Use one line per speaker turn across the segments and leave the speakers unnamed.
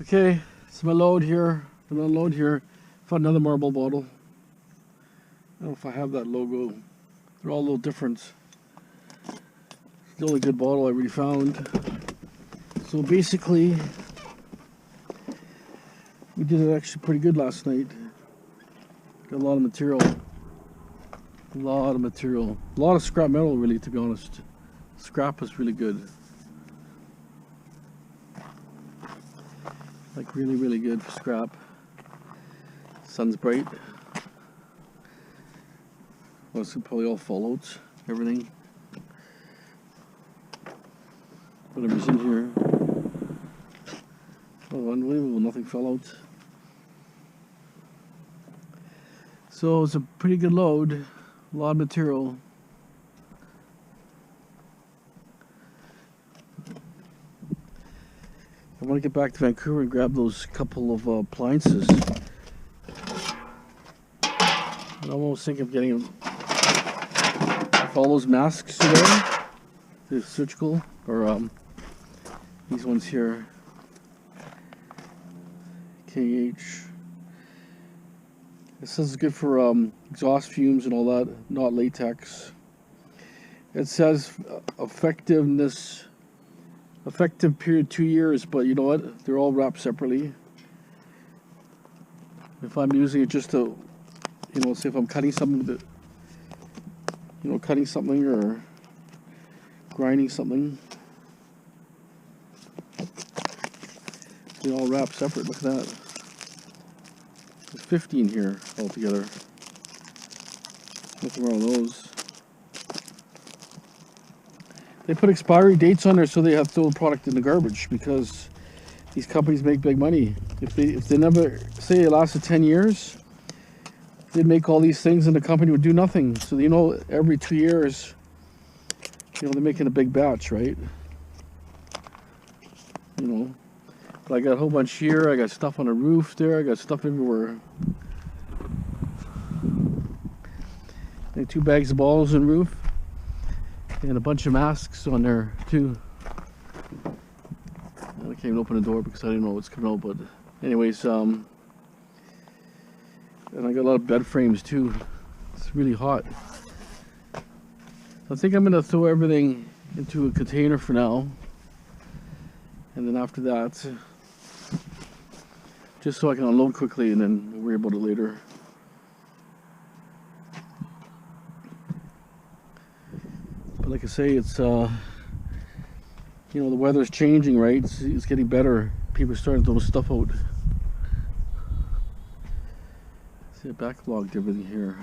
Okay, it's my load here. Another load here. Found another marble bottle. I don't know if I have that logo. They're all a little different. It's the only good bottle I really found. So basically, we did it actually pretty good last night. Got a lot of material. A lot of material. A lot of scrap metal, really, to be honest. Scrap is really good. Like really, really good for scrap. Sun's bright. Well, it's probably all fallouts, everything. Whatever's in here. Oh, unbelievable, nothing fell out. So it's a pretty good load, a lot of material. I want to get back to Vancouver and grab those couple of appliances. I'm almost thinking of getting all those masks today. The surgical, or these ones here. KH. It says it's good for exhaust fumes and all that, not latex. It says effective period 2 years, but you know what? They're all wrapped separately. If I'm using it just to, you know, say if I'm cutting something that, you know, cutting something or grinding something, they all wrap separate. Look at that. There's 15 here altogether. Nothing wrong with those. They put expiry dates on there so they have to throw the product in the garbage, because these companies make big money. If they never, say it lasted 10 years, they'd make all these things and the company would do nothing. So you know, every 2 years, you know, they're making a big batch, right? You know, but I got a whole bunch here. I got stuff on the roof there. I got stuff everywhere. And 2 bags of balls on the roof. And a bunch of masks on there too. I can't even open the door because I didn't know what's coming out, but anyways, and I got a lot of bed frames too. It's really hot. I think I'm gonna throw everything into a container for now, and then after that, just so I can unload quickly and then worry about it later. Like I say, it's you know, the weather's changing, right? It's getting better. People are starting to throw stuff out. See, I backlogged everything here.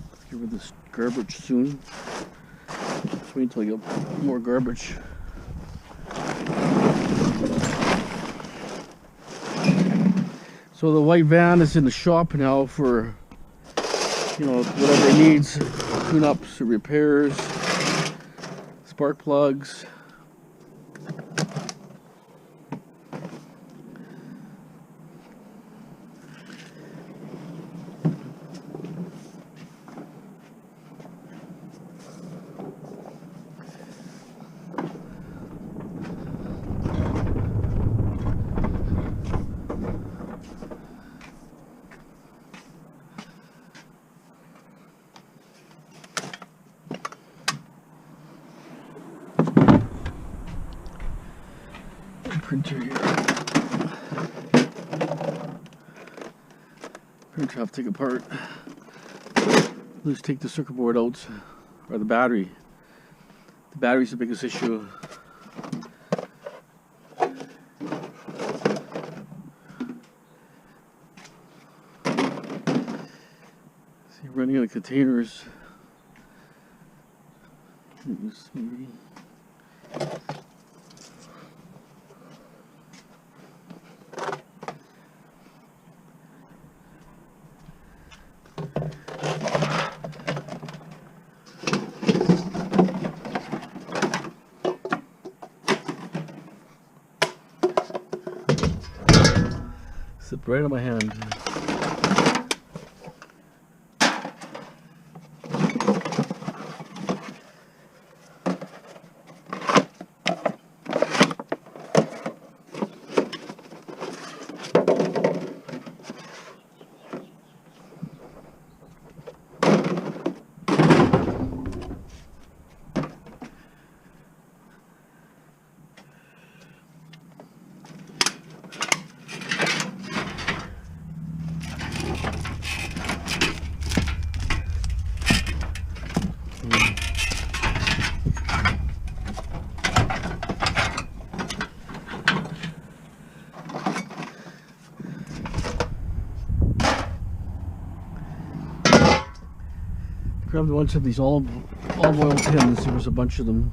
Let's get rid of this garbage soon. Just wait until I get more garbage. So the white van is in the shop now for, you know, whatever it needs. Tune-ups, repairs, spark plugs. Printer here. Printer I have to take apart. Let's take the circuit board out, or the battery. The battery's the biggest issue. See, running out of containers. Maybe. Slipped right on my hand. Grabbed a bunch of these olive oil tins. There was a bunch of them.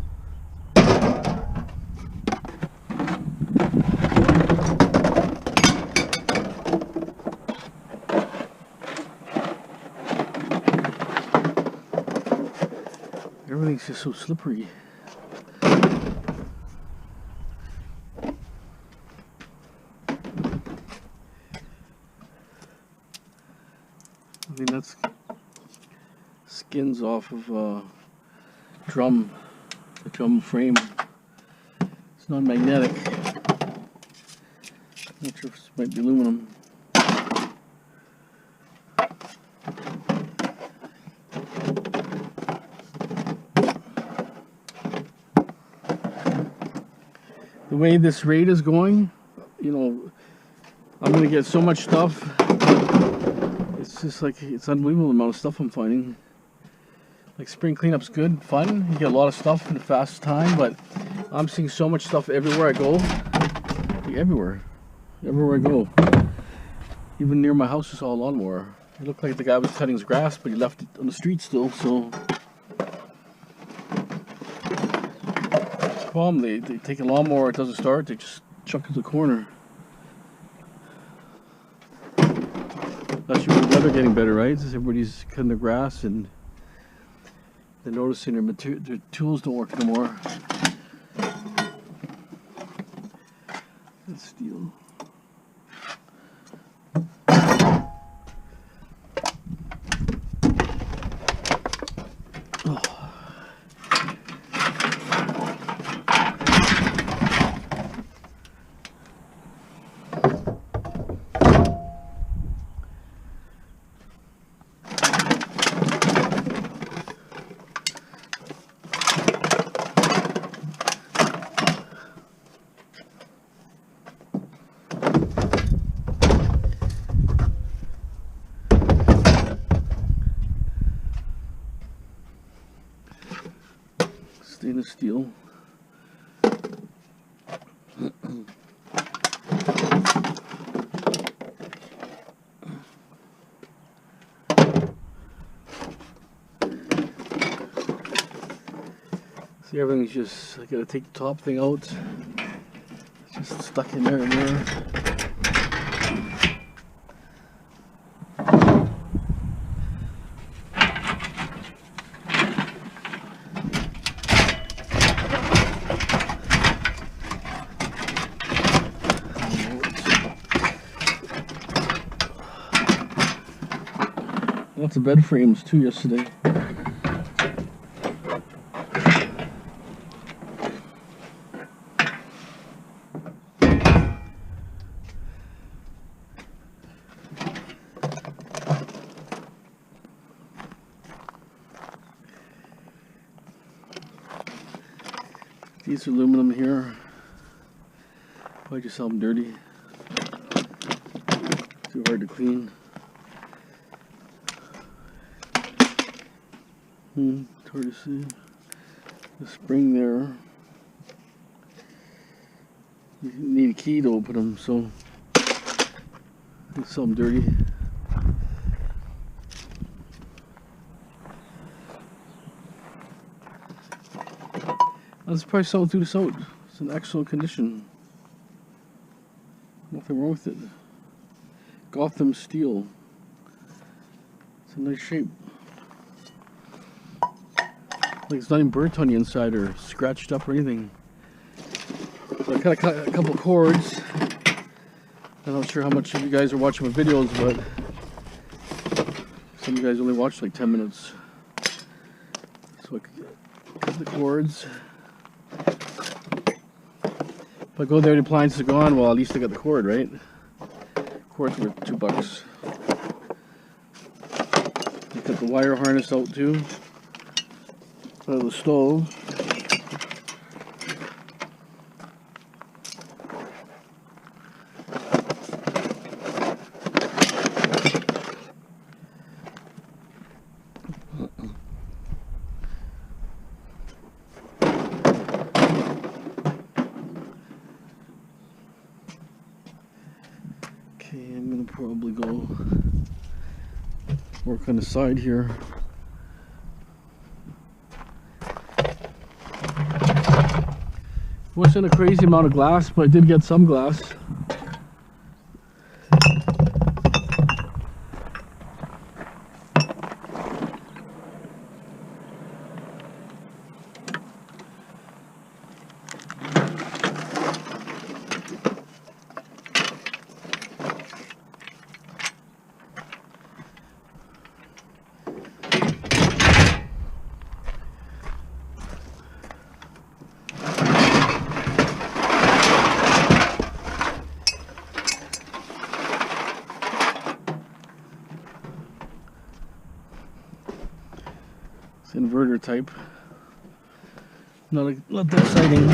Everything's just so slippery. I mean, that's skins off of the drum frame. It's not magnetic. Not sure if this might be aluminum. The way this raid is going, you know, I'm gonna get so much stuff. It's just like, it's unbelievable the amount of stuff I'm finding. Like, spring cleanup's good, fun. You get a lot of stuff in a fast time, but I'm seeing so much stuff everywhere I go. Like, everywhere I go. Even near my house, I saw a lawnmower. It looked like the guy was cutting his grass, but he left it on the street still. So, the problem, they take a lawnmower, it doesn't start, they just chuck it to the corner. Actually, with the weather getting better, right? Everybody's cutting their grass and they're noticing their tools don't work anymore. That's steel. Stainless steel. See, everything's just, I gotta take the top thing out. It's just stuck in there and there. Lots of bed frames too yesterday. These are aluminum here. Probably just sell them dirty. Too hard to clean. It's hard to see. The spring there. You need a key to open them, so they sell them dirty. Let's probably sell it through this out. It's in excellent condition. Nothing wrong with it. Gotham steel. It's in nice shape. Like, it's not even burnt on the inside or scratched up or anything. So I cut a couple cords. I'm not sure how much of you guys are watching my videos, but some of you guys only watch like 10 minutes. So I cut the cords. If I go there, the appliance is gone, well, at least I got the cord, right? Cords were $2. I cut the wire harness out too. Out of the stove. Okay, I'm gonna probably go work on the side here. Wasn't a crazy amount of glass, but I did get some glass. Inverter type. Not that exciting.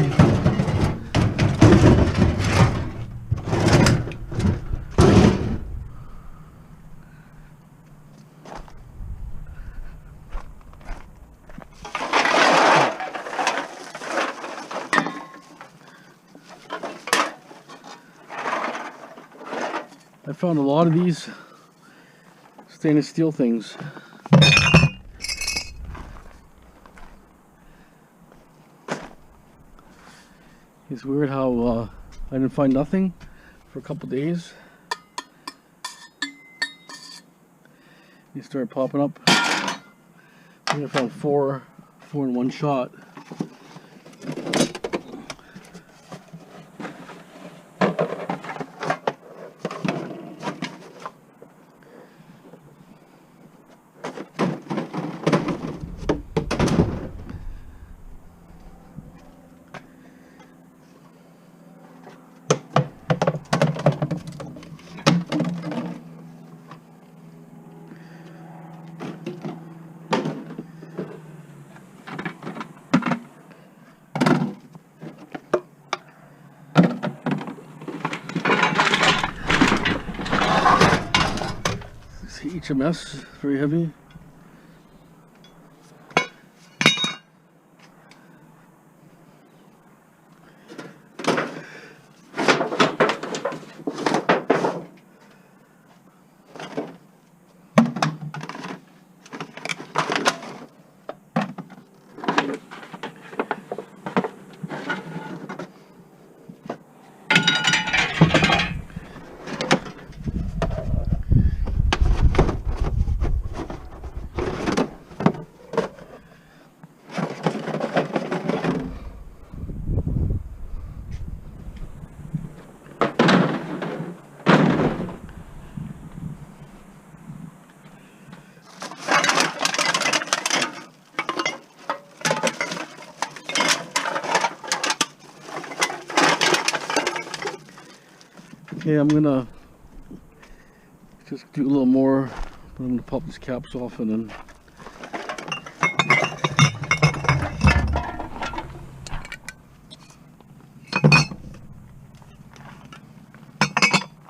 I found a lot of these stainless steel things. It's weird how I didn't find nothing for a couple days. They started popping up. I think I found four in one shot. HMS, very heavy. Okay, I'm gonna just do a little more, but I'm gonna pop these caps off and then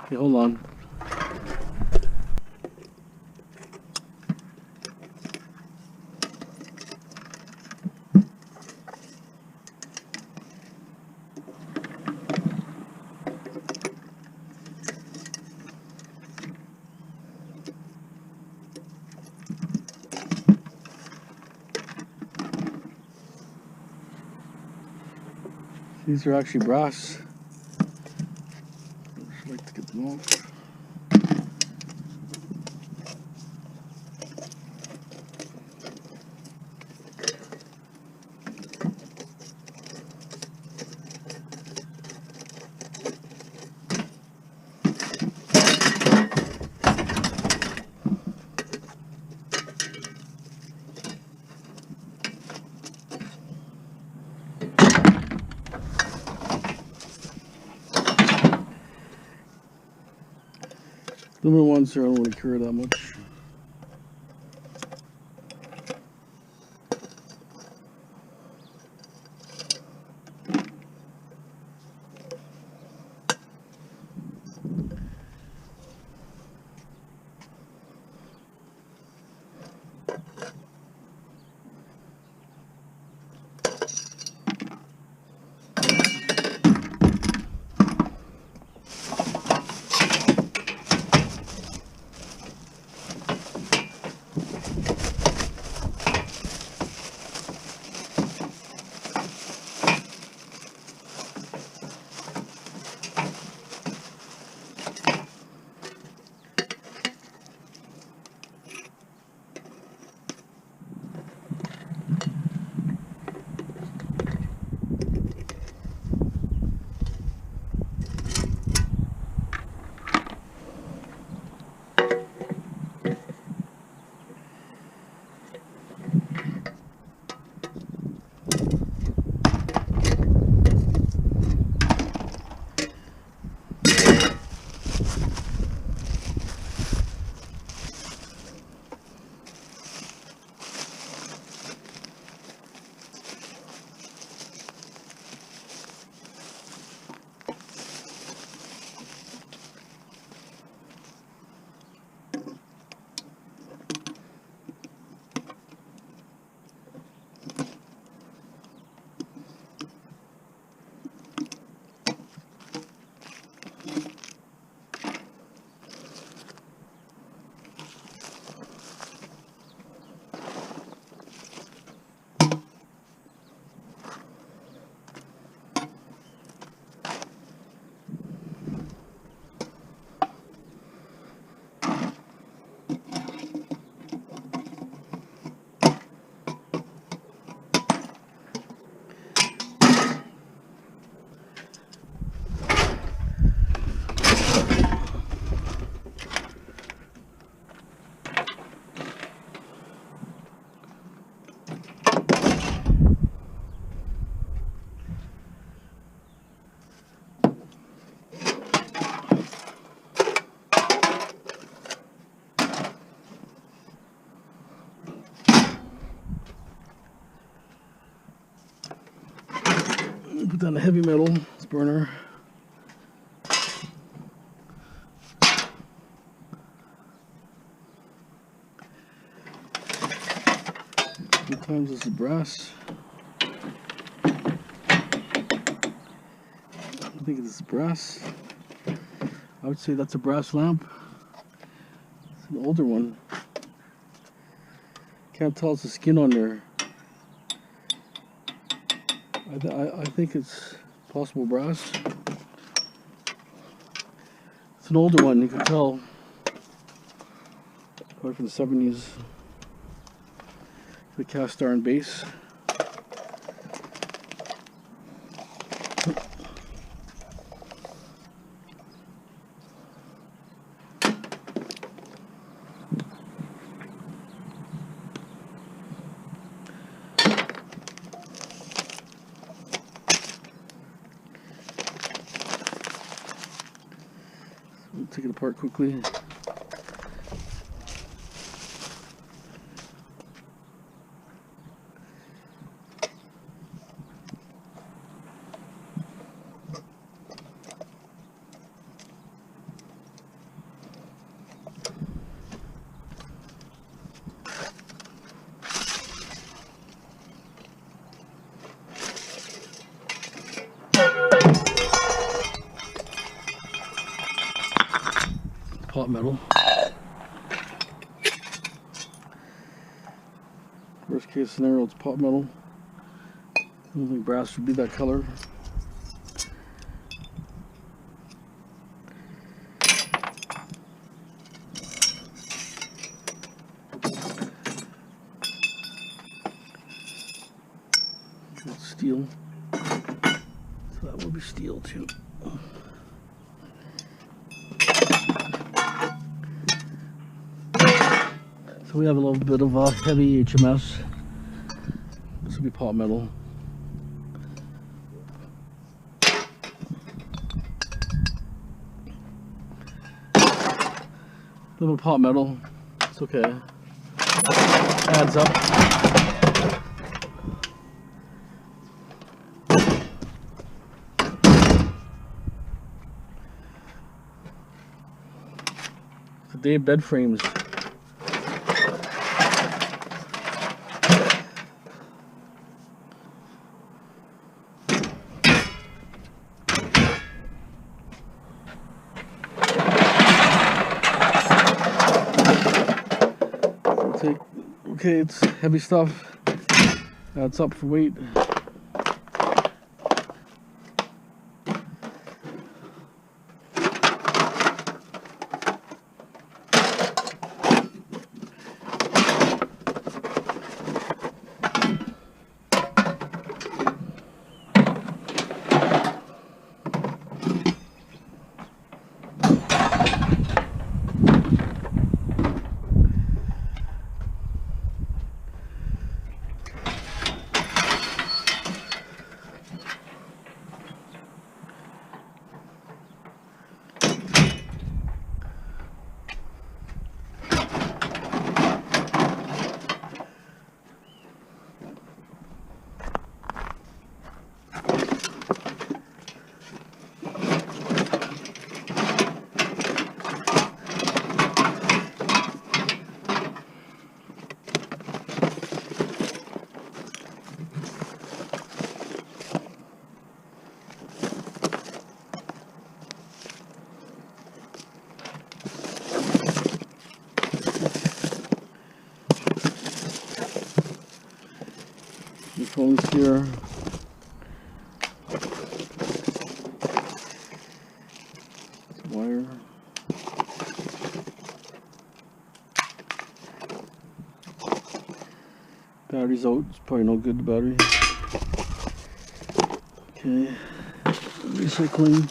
okay, hold on. These are actually brass. I'd just like to get them off. Aluminum ones I don't really care that much. done a heavy metal burner. Sometimes it's a brass. I think it's brass. I would say that's a brass lamp. It's an older one. Can't tell, it's the skin on there. I think it's possible brass. It's an older one, you can tell. Probably from the 70s. The cast iron base. We'll take it apart quickly. Pot metal. Worst case scenario, it's pot metal. I don't think brass would be that color. It's steel. So that will be steel too. So we have a little bit of heavy HMS. This will be pot metal. Little pot metal. It's okay. Adds up. Today bed frames. Okay, it's heavy stuff. Adds up for weight. Phones here. Wire. Battery's out. It's probably no good, the battery. Okay. Recycling.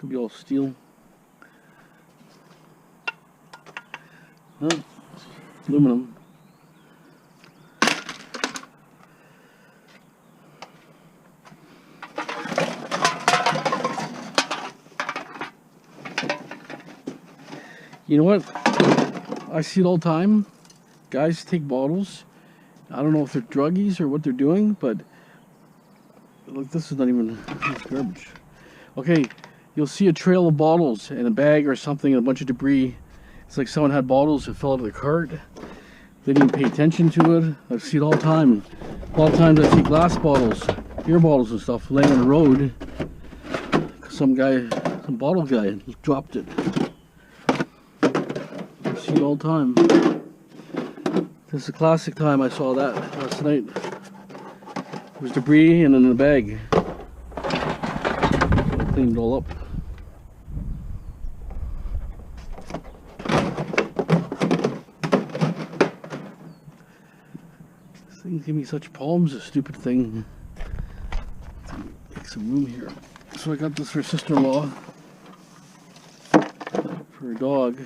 Could be all steel. No, aluminum. You know what? I see it all the time. Guys take bottles. I don't know if they're druggies or what they're doing, but look, this is not even this garbage. Okay, you'll see a trail of bottles in a bag or something and a bunch of debris. It's like someone had bottles that fell out of the cart. They didn't pay attention to it. I see it all the time. A lot of times I see glass bottles, beer bottles and stuff laying on the road. Some bottle guy dropped it. I see it all the time. This is a classic time I saw that last night. There was debris and in a bag. I cleaned it all up. This thing give me such palms, this stupid thing. Make some room here. So I got this for sister-in-law. For her dog.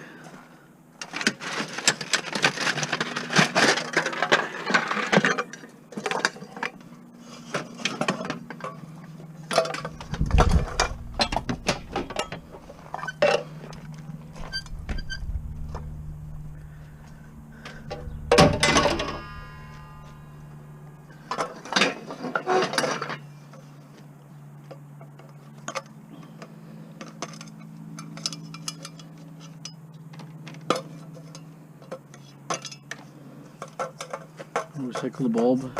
Recycle the bulb.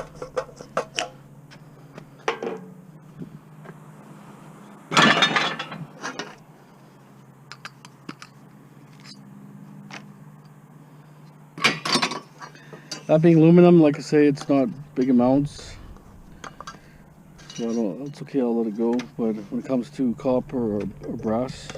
That being aluminum, like I say, it's not big amounts, so it's okay, I'll let it go. But when it comes to copper or brass,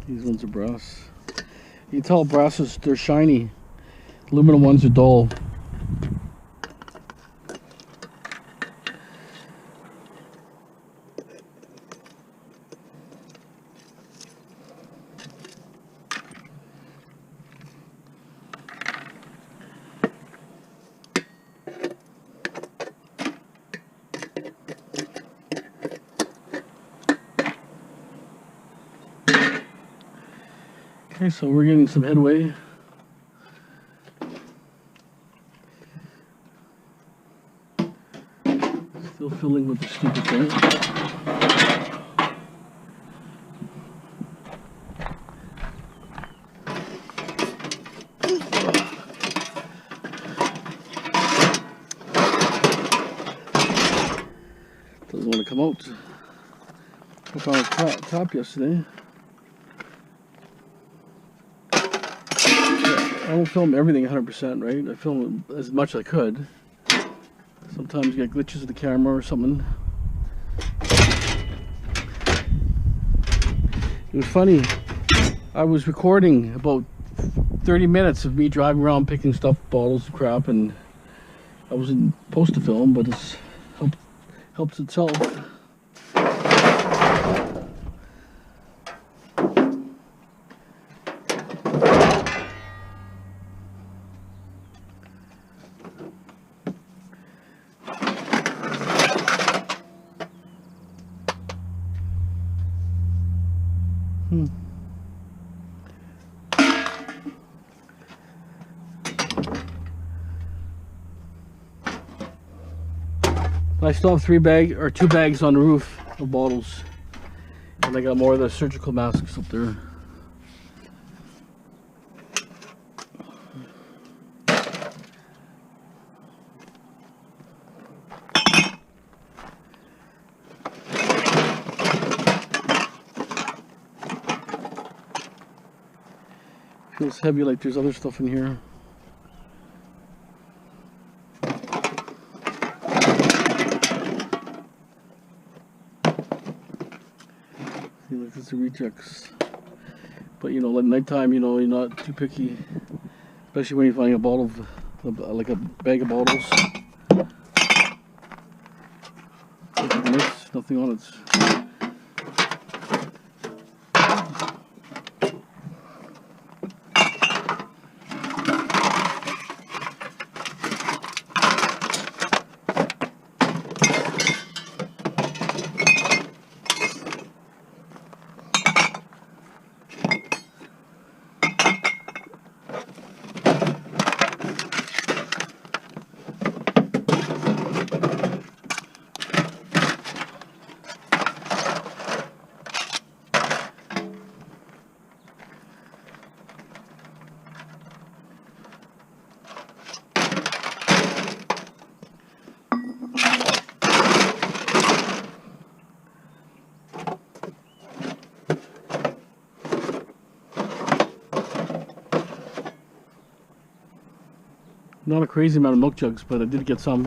these ones are brass. You can tell brasses, they're shiny. Aluminum ones are dull. Okay, so we're getting some headway. Still filling with the stupid thing. Doesn't want to come out. I found a top yesterday. I don't film everything 100%, right? I film as much as I could. Sometimes you get glitches with the camera or something. It was funny. I was recording about 30 minutes of me driving around picking stuff, bottles of crap, and I wasn't supposed to film, but it's helps itself. I still have 2 bags on the roof of bottles, and I got more of the surgical masks up there. Feels heavy, like there's other stuff in here. See, look, it's the rejects. But you know, at nighttime, you know, you're not too picky, especially when you're finding a bottle of, like a bag of bottles. Nothing on it. Not a crazy amount of milk jugs, but I did get some.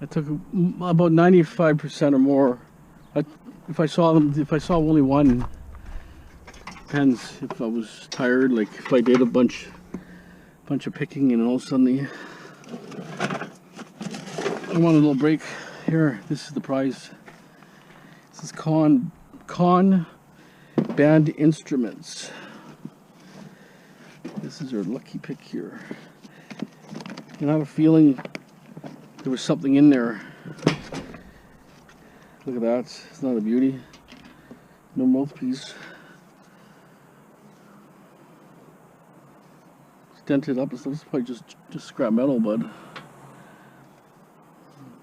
I took about 95% or more. If I saw only one, depends if I was tired. Like if I did a bunch of picking, and all of a sudden I want a little break. Here, this is the prize. This is Con Band Instruments. This is our lucky pick here. And I have a feeling there was something in there. Look at that. It's not a beauty. No mouthpiece. It's dented up and stuff. It's probably just scrap metal, but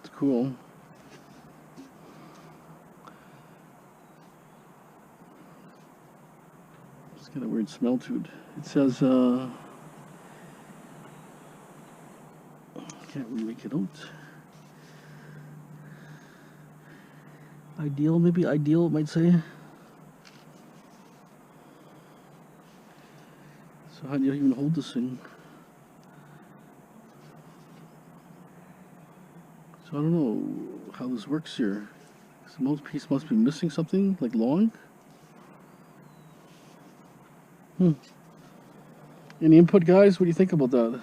it's cool. It's got a weird smell to it. It says, can't really make it out. Ideal, maybe ideal, it might say. So how do you even hold this thing? So I don't know how this works here. The mouthpiece must be missing something, like long. Any input, guys? What do you think about that?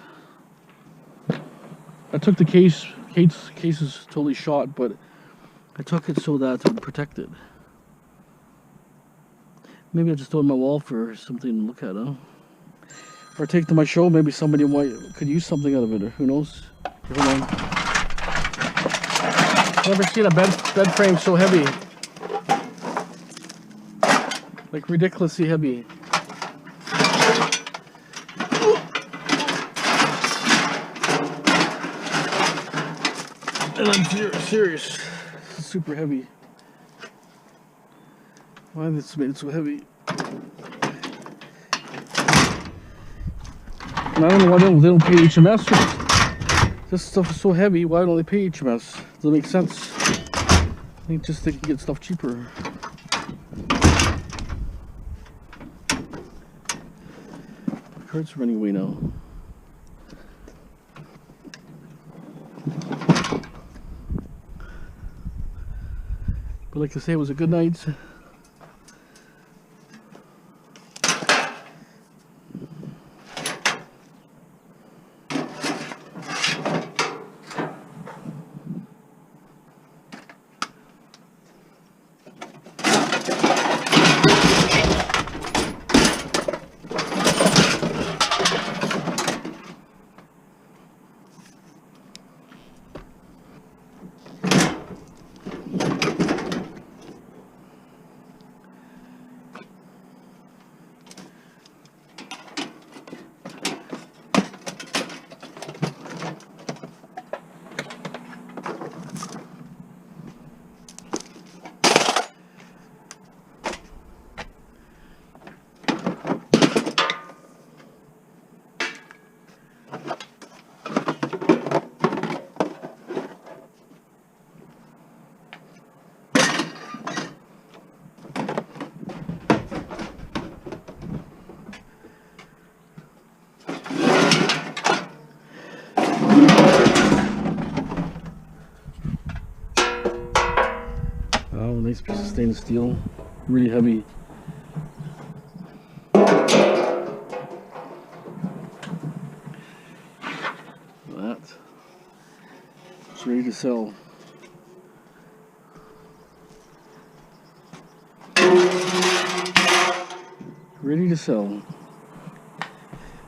I took the case is totally shot, but I took it so that it would protect it. Maybe I'll just throw it on my wall for something to look at, huh? Or take it to my show, maybe somebody could use something out of it, or who knows? Hold on. Never seen a bed frame so heavy. Like ridiculously heavy. And I'm serious. It's super heavy. Why is this made so heavy? And I don't know why they don't pay HMS. This stuff is so heavy. Why don't they pay HMS? Doesn't make sense. I think just they can get stuff cheaper. The card's running away now. But like I say, it was a good night. Nice piece of stainless steel, really heavy. It's ready to sell. Ready to sell.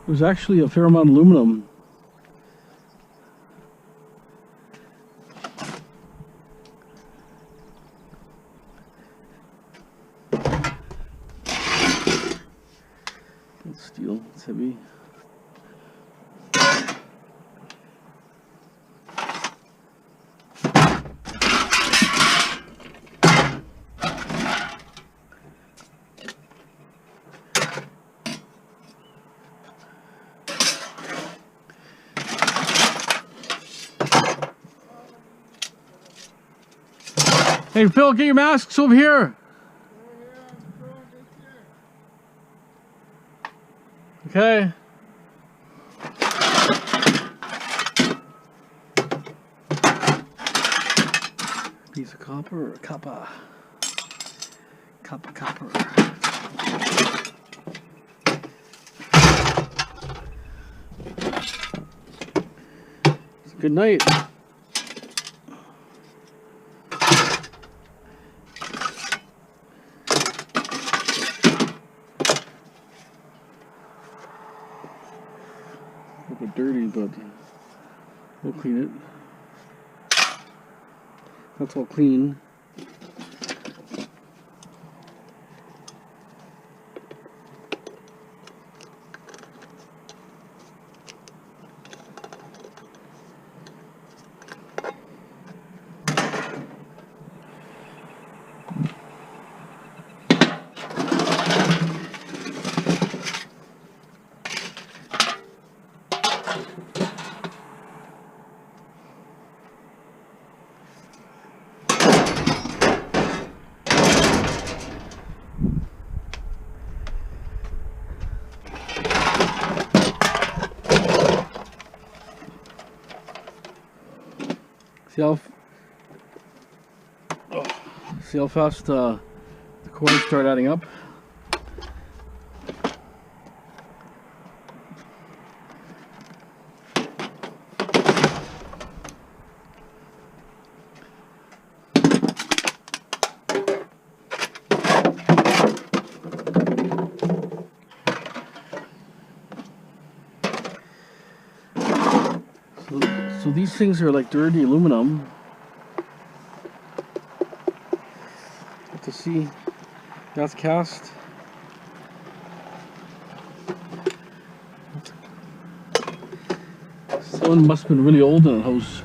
There's actually a fair amount of aluminum. It's steel, it's heavy. Hey Phil, get your masks over here. Okay. Piece of copper or copper? Copper. It's a good night. A little bit dirty, but we'll clean it. That's all clean. See how fast the coins start adding up? So these things are like dirty aluminum. To see, that's cast. Someone must have been really old in the house,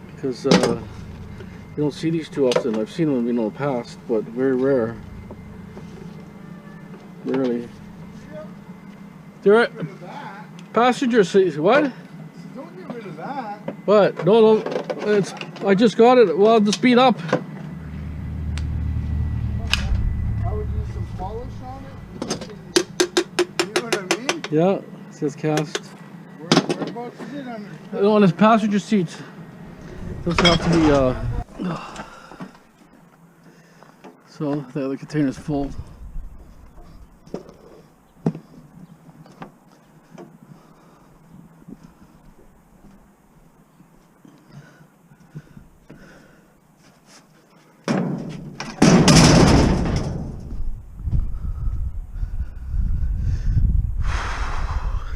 because you don't see these too often. I've seen them in the past, but very rare. Rarely. They're at passenger seat. What?
Don't get rid of that.
What? No, it's. I just got it. Well, the speed up. Yeah, it says cast.
Whereabouts is it under?
On his passenger seat. Doesn't have to be, So, the other container's full.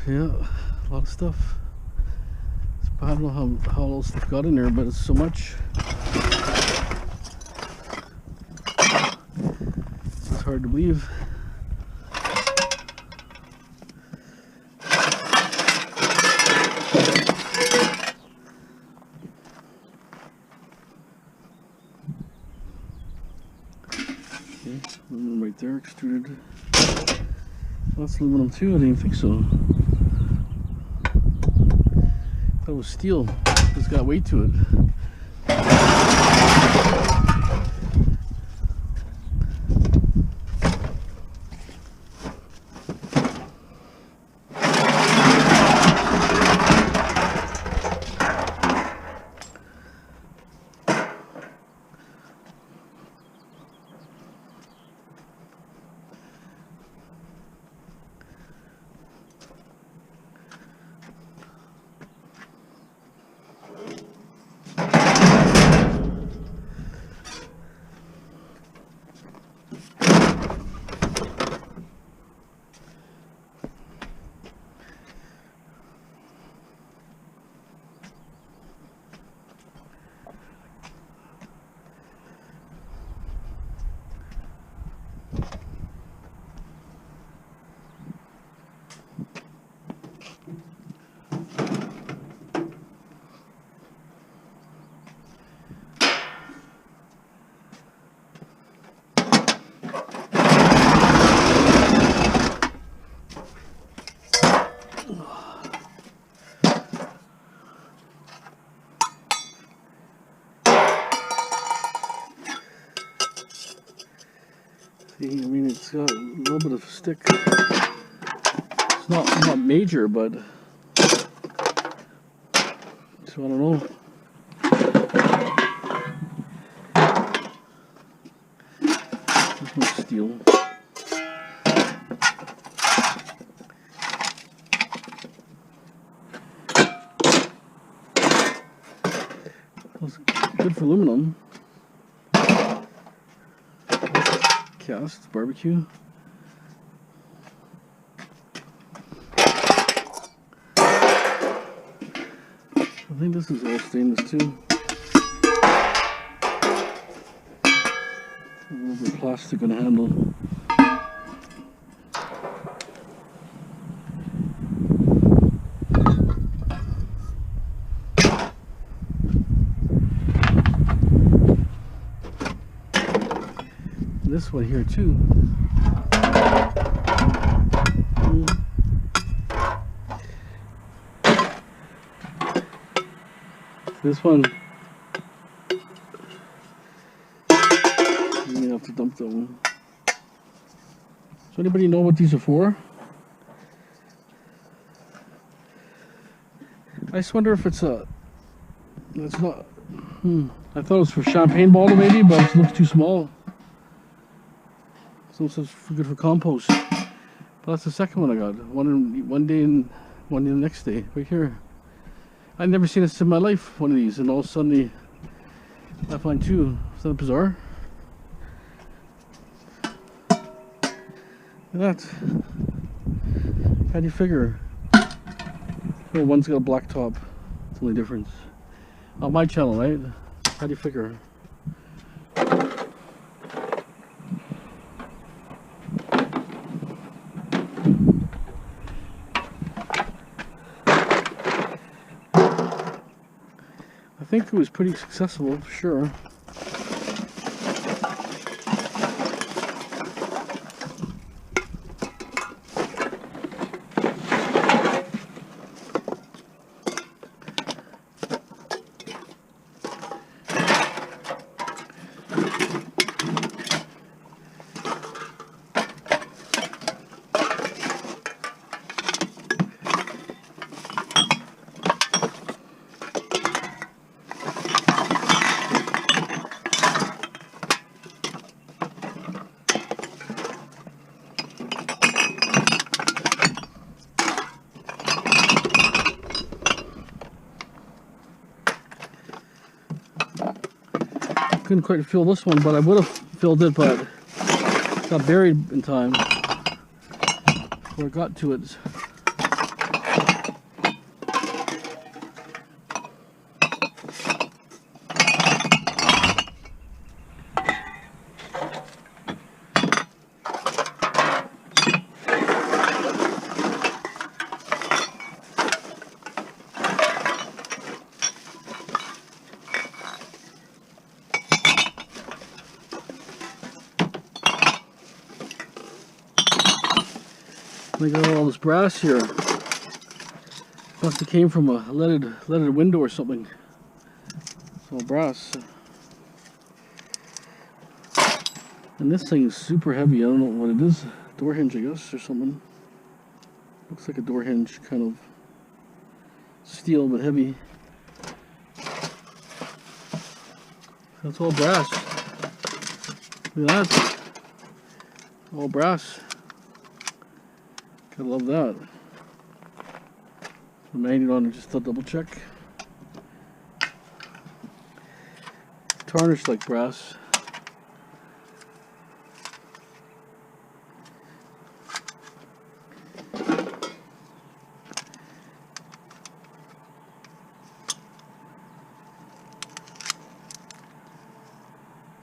Yeah, a lot of stuff. I don't know how all this stuff got in there, but it's so much. It's hard to believe. Okay, aluminum right there, extruded. That's aluminum too, I didn't think so. That was steel. It's got weight to it. It's got a little bit of stick. It's not major, but so I don't know. There's no steel. It's good for aluminum. Cast barbecue. I think this is all stainless too. A little bit of plastic on the handle. This one here too. This one, you're gonna have to dump that one. Does anybody know what these are for? I just wonder if it's a. It's not. I thought it was for champagne bottle maybe, but it looks too small. So it's good for compost. But that's the second one I got. One day and one the next day. Right here. I've never seen this in my life, one of these, and all of a sudden I find two. Is that bizarre? Look at that. How do you figure? Oh, one's got a black top. It's the only difference. On my channel, right? How do you figure? I think it was pretty successful, for sure. Couldn't quite fill this one, but I would have filled it, but it got buried in time before I got to it. I got all this brass here. Must have came from a leaded window or something. It's all brass. And this thing is super heavy. I don't know what it is. Door hinge, I guess, or something. Looks like a door hinge, kind of steel but heavy. That's all brass. Look at that. All brass. I love that. The magnet on it, just to double check. Tarnished like brass.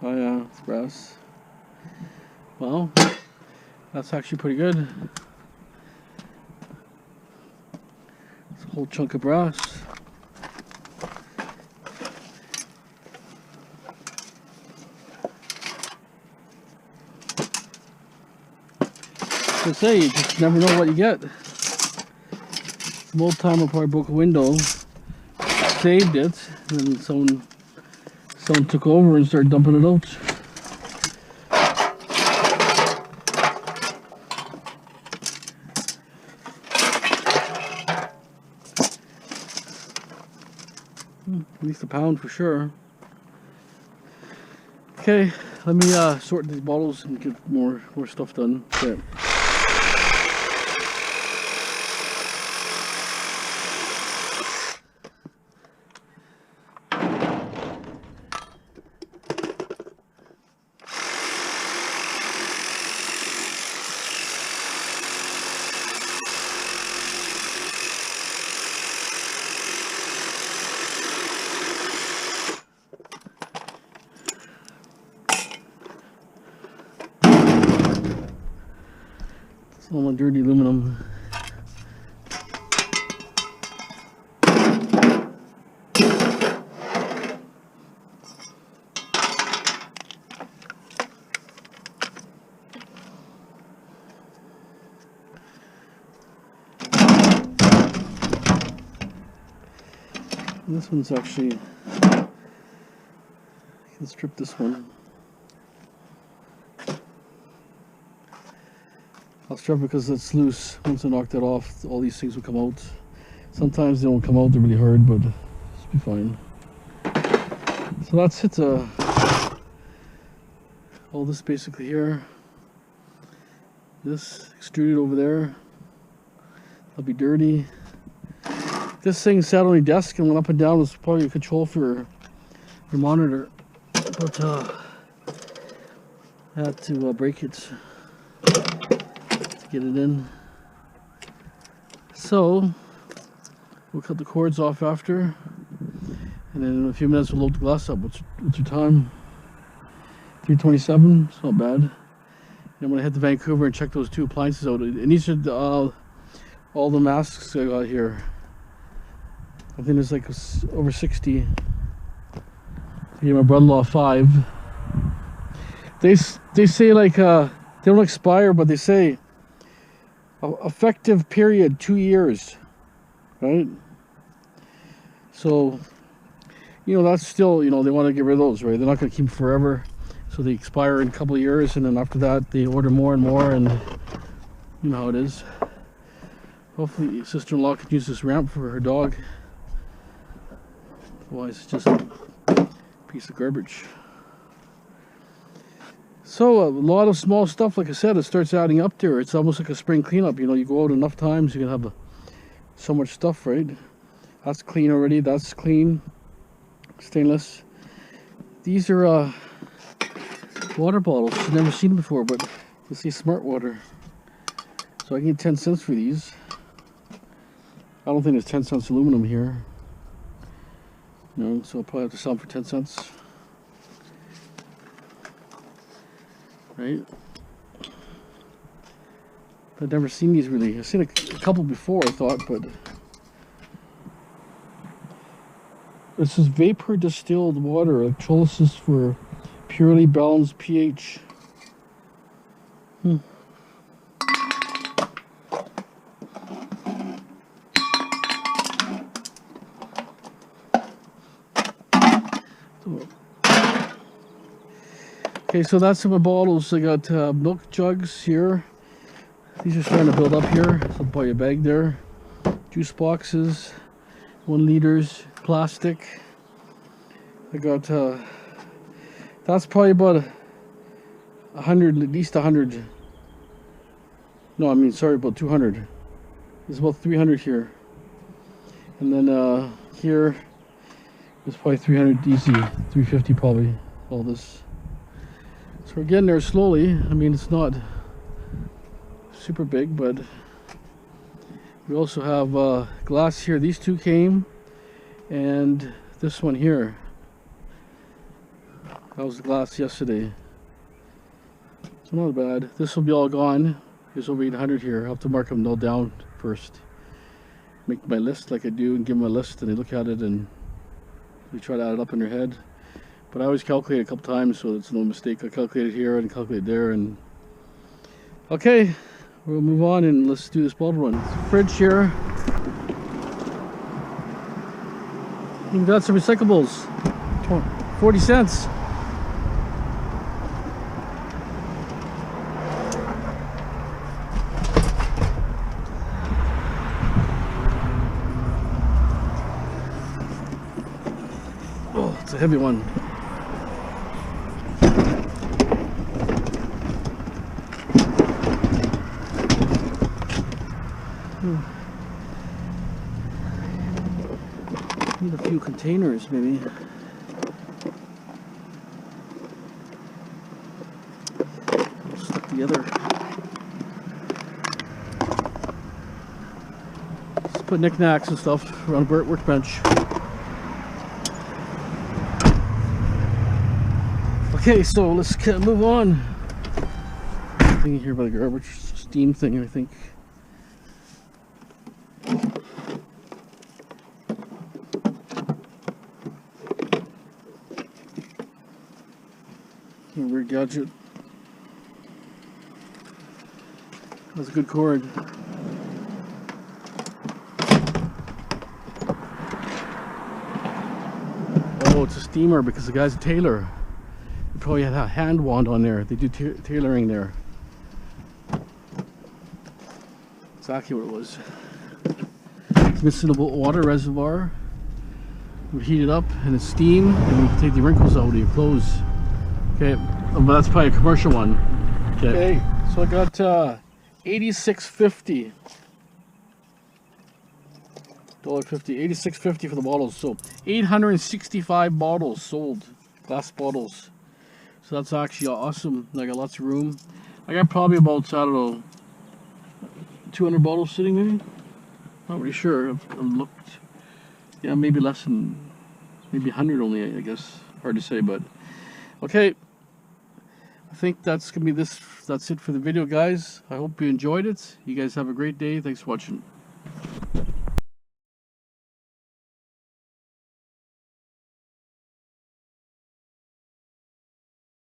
Oh yeah, it's brass. Well, that's actually pretty good. Whole chunk of brass. I say, you just never know what you get. Some old timer probably broke a window, saved it, and then someone took over and started dumping it out. At least a pound for sure. Okay, let me sort these bottles and get more stuff done. Okay. All my dirty aluminum. And this one's actually, I can strip this one. I'll strip it because it's loose. Once I knock that off, all these things will come out. Sometimes they don't come out, they're really hard, but it'll be fine. So that's it. All this basically here. This extruded over there. That'll be dirty. This thing sat on your desk and went up and down. It's probably a control for your monitor. But I had to break it. Get it in. So we'll cut the cords off after, and then in a few minutes we'll load the glass up. What's your time? 3:27. It's not bad. And I'm gonna head to Vancouver and check those two appliances out. And these are all the masks I got here. I think there's like over 60. I gave my brother-in-law 5. They say like they don't expire, but they say effective period 2 years, right? So, you know, that's still, you know, they want to get rid of those, right? They're not going to keep them forever, so they expire in a couple of years, and then after that they order more and more, and you know how it is. Hopefully sister-in-law can use this ramp for her dog, otherwise it's just a piece of garbage. So a lot of small stuff, like I said, it starts adding up there. It's almost like a spring cleanup. You know, you go out enough times, you can have so much stuff, right? That's clean already. That's clean. Stainless. These are water bottles. I've never seen them before, but you see smart water. So I can get 10 cents for these. I don't think there's 10 cents aluminum here. No, so I'll probably have to sell them for 10 cents. Right? I've never seen these really. I've seen a couple before, I thought, but this is vapor distilled water, electrolysis for purely balanced pH. Okay, so that's some of my bottles. I got milk jugs here. These are starting to build up here. So I'll buy a bag there. Juice boxes, 1 liters, plastic. I got, that's probably about 100, at least 100. No, I mean, sorry, about 200. There's about 300 here. And then here, there's probably 300 easy, 350 probably, all this. So we're getting there slowly. I mean, it's not super big, but we also have glass here. These two came, and this one here. That was the glass yesterday. So not bad. This will be all gone. There's over 800 here. I'll have to mark them all down first. Make my list like I do and give them a list, and they look at it and we try to add it up in their head. But I always calculate a couple times, so it's no mistake. I calculate here and calculate there, and okay, we'll move on and let's do this bottle run. Fridge here. We've got some recyclables. 40 cents. It's a heavy one. Need a few containers, maybe. Stuck together. Just put knickknacks and stuff around the workbench. Okay, so let's move on. Thing here by the garbage, steam thing, I think. Weird gadget. That's a good cord. Oh, it's a steamer because the guy's a tailor. He probably had a hand wand on there. They do tailoring there. Exactly what it was. It's missing a water reservoir. We heat it up and it's steam, and we can take the wrinkles out of your clothes. Okay, but that's probably a commercial one. Okay, so I got $86.50. $86.50 for the bottles. So 865 bottles sold, glass bottles. So that's actually awesome. I got lots of room. I got probably about, I don't know, 200 bottles sitting maybe. Not really sure. I've looked. Yeah, maybe less than, maybe 100 only. I guess hard to say, but okay. I think that's gonna be this. That's it for the video, guys. I hope you enjoyed it. You guys have a great day. Thanks for watching.